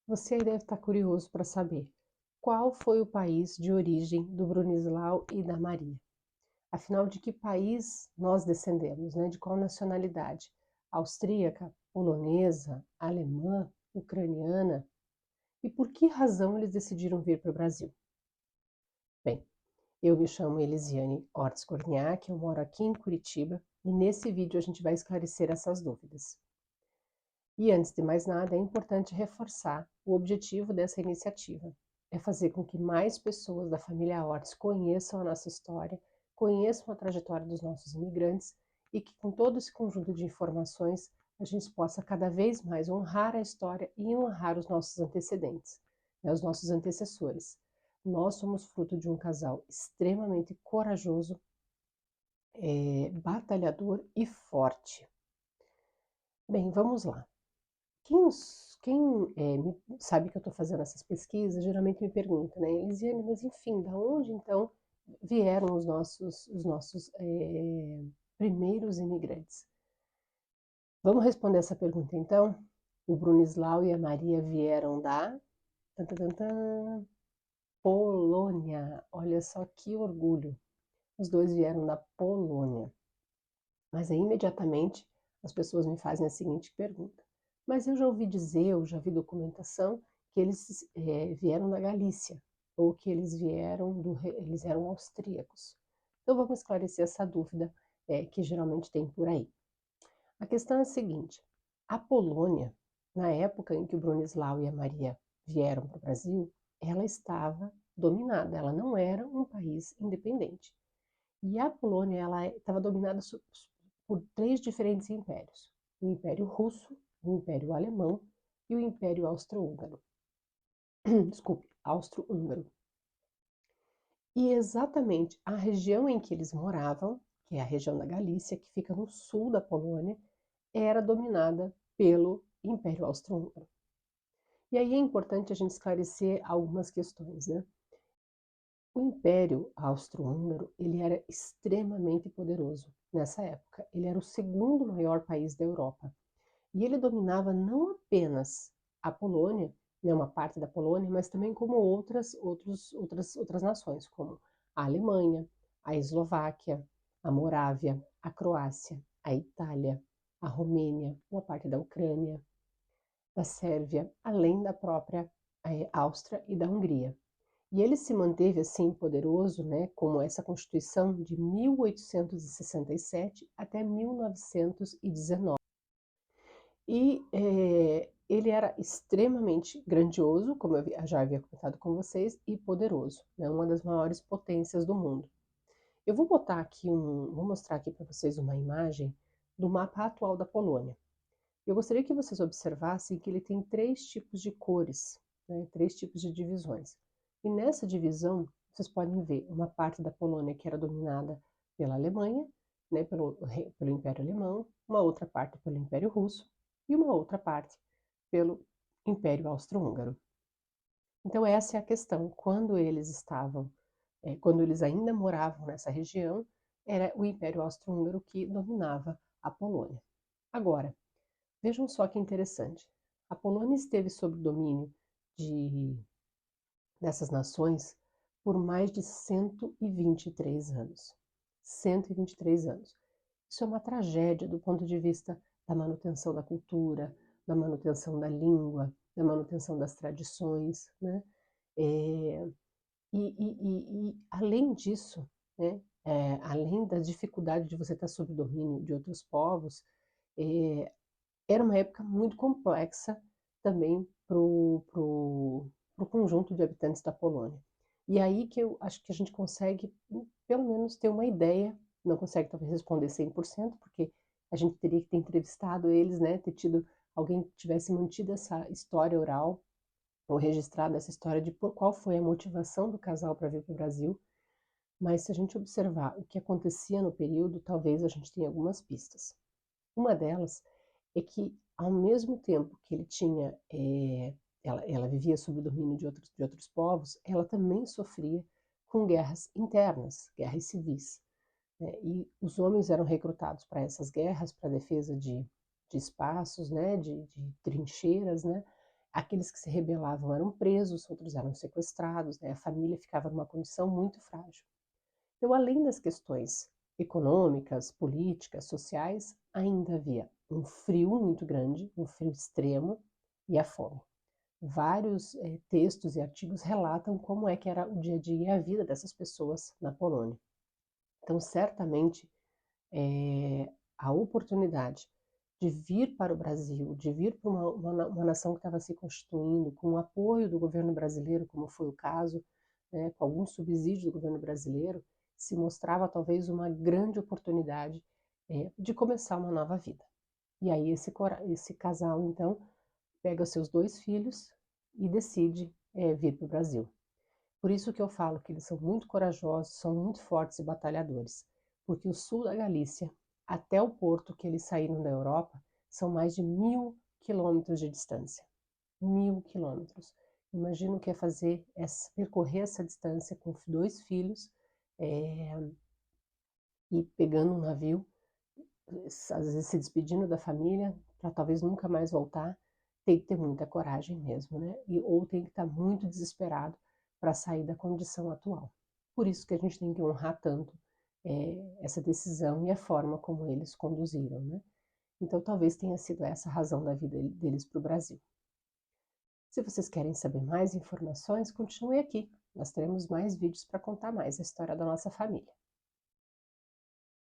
Você aí deve estar curioso para saber qual foi o país de origem do Brunislau e da Maria. Afinal, de que país nós descendemos, né? De qual nacionalidade? Austríaca, polonesa, alemã, ucraniana? E por que razão eles decidiram vir para o Brasil? Bem, eu me chamo Elisiane Ortiz Corniak, eu moro aqui em Curitiba e nesse vídeo a gente vai esclarecer essas dúvidas. E antes de mais nada, é importante reforçar o objetivo dessa iniciativa. É fazer com que mais pessoas da família Ortiz conheçam a nossa história, conheçam a trajetória dos nossos imigrantes e que com todo esse conjunto de informações a gente possa cada vez mais honrar a história e honrar os nossos antecedentes, né, os nossos antecessores. Nós somos fruto de um casal extremamente corajoso, batalhador e forte. Bem, vamos lá. Quem sabe que eu estou fazendo essas pesquisas, geralmente me pergunta, né, Elisiane, mas enfim, da onde então vieram os nossos primeiros imigrantes? Vamos responder essa pergunta então? O Brunislau e a Maria vieram da tan, tan, tan, tan, Polônia. Olha só que orgulho. Os dois vieram da Polônia. Mas aí imediatamente as pessoas me fazem a seguinte pergunta: mas eu já ouvi dizer, eu já vi documentação que eles vieram da Galícia, ou que eles eram austríacos. Então vamos esclarecer essa dúvida que geralmente tem por aí. A questão é a seguinte: a Polônia, na época em que o Bronislau e a Maria vieram para o Brasil, ela estava dominada, ela não era um país independente. E a Polônia ela estava dominada por três diferentes impérios: o Império Russo, o Império Alemão e o Império Austro-Húngaro. Desculpe, Austro-Húngaro. E exatamente a região em que eles moravam, que é a região da Galícia, que fica no sul da Polônia, era dominada pelo Império Austro-Húngaro. E aí é importante a gente esclarecer algumas questões, né? O Império Austro-Húngaro, ele era extremamente poderoso nessa época. Ele era o segundo maior país da Europa. E ele dominava não apenas a Polônia, né, uma parte da Polônia, mas também como outras nações, como a Alemanha, a Eslováquia, a Morávia, a Croácia, a Itália, a Romênia, uma parte da Ucrânia, da Sérvia, além da própria Áustria e da Hungria. E ele se manteve assim poderoso, né, como essa Constituição de 1867 até 1919. E ele era extremamente grandioso, como eu já havia comentado com vocês, e poderoso, né, uma das maiores potências do mundo. Eu vou botar aqui vou mostrar aqui para vocês uma imagem do mapa atual da Polônia. Eu gostaria que vocês observassem que ele tem três tipos de cores, né, três tipos de divisões. E nessa divisão, vocês podem ver uma parte da Polônia que era dominada pela Alemanha, né, pelo Império Alemão, uma outra parte pelo Império Russo e uma outra parte pelo Império Austro-Húngaro. Então essa é a questão. Quando eles ainda moravam nessa região, era o Império Austro-Húngaro que dominava a Polônia. Agora, vejam só que interessante. A Polônia esteve sob domínio dessas nações por mais de 123 anos. 123 anos. Isso é uma tragédia do ponto de vista da manutenção da cultura, da manutenção da língua, da manutenção das tradições, né? É, além disso, né, além da dificuldade de você estar sob domínio de outros povos, era uma época muito complexa também para o conjunto de habitantes da Polônia. E aí que eu acho que a gente consegue, pelo menos, ter uma ideia, não consegue talvez responder 100%, porque a gente teria que ter entrevistado eles, né, ter tido alguém que tivesse mantido essa história oral, ou registrado essa história de qual foi a motivação do casal para vir para o Brasil. Mas se a gente observar o que acontecia no período, talvez a gente tenha algumas pistas. Uma delas é que, ao mesmo tempo que ele tinha, ela vivia sob o domínio de outros povos, ela também sofria com guerras internas, guerras civis, né? E os homens eram recrutados para essas guerras, para a defesa de espaços, né? De trincheiras, né? Aqueles que se rebelavam eram presos, outros eram sequestrados, né? A família ficava numa condição muito frágil. Então, além das questões econômicas, políticas, sociais, ainda havia um frio muito grande, um frio extremo e a fome. Vários textos e artigos relatam como é que era o dia a dia e a vida dessas pessoas na Polônia. Então, certamente, a oportunidade de vir para o Brasil, de vir para uma nação que estava se constituindo, com o apoio do governo brasileiro, como foi o caso, né, com algum subsídio do governo brasileiro, se mostrava talvez uma grande oportunidade de começar uma nova vida. E aí esse casal, então, pega os seus 2 filhos e decide vir para o Brasil. Por isso que eu falo que eles são muito corajosos, são muito fortes e batalhadores, porque o sul da Galícia, até o porto que eles saíram da Europa, são mais de 1000 quilômetros de distância. 1000 quilômetros. Imagina o que é percorrer essa distância com 2 filhos e pegando um navio, às vezes se despedindo da família para talvez nunca mais voltar. Tem que ter muita coragem mesmo, né? Ou tem que estar muito desesperado para sair da condição atual. Por isso que a gente tem que honrar tanto essa decisão e a forma como eles conduziram, né? Então talvez tenha sido essa a razão da vida deles para o Brasil. Se vocês querem saber mais informações, continue aqui. Nós teremos mais vídeos para contar mais a história da nossa família.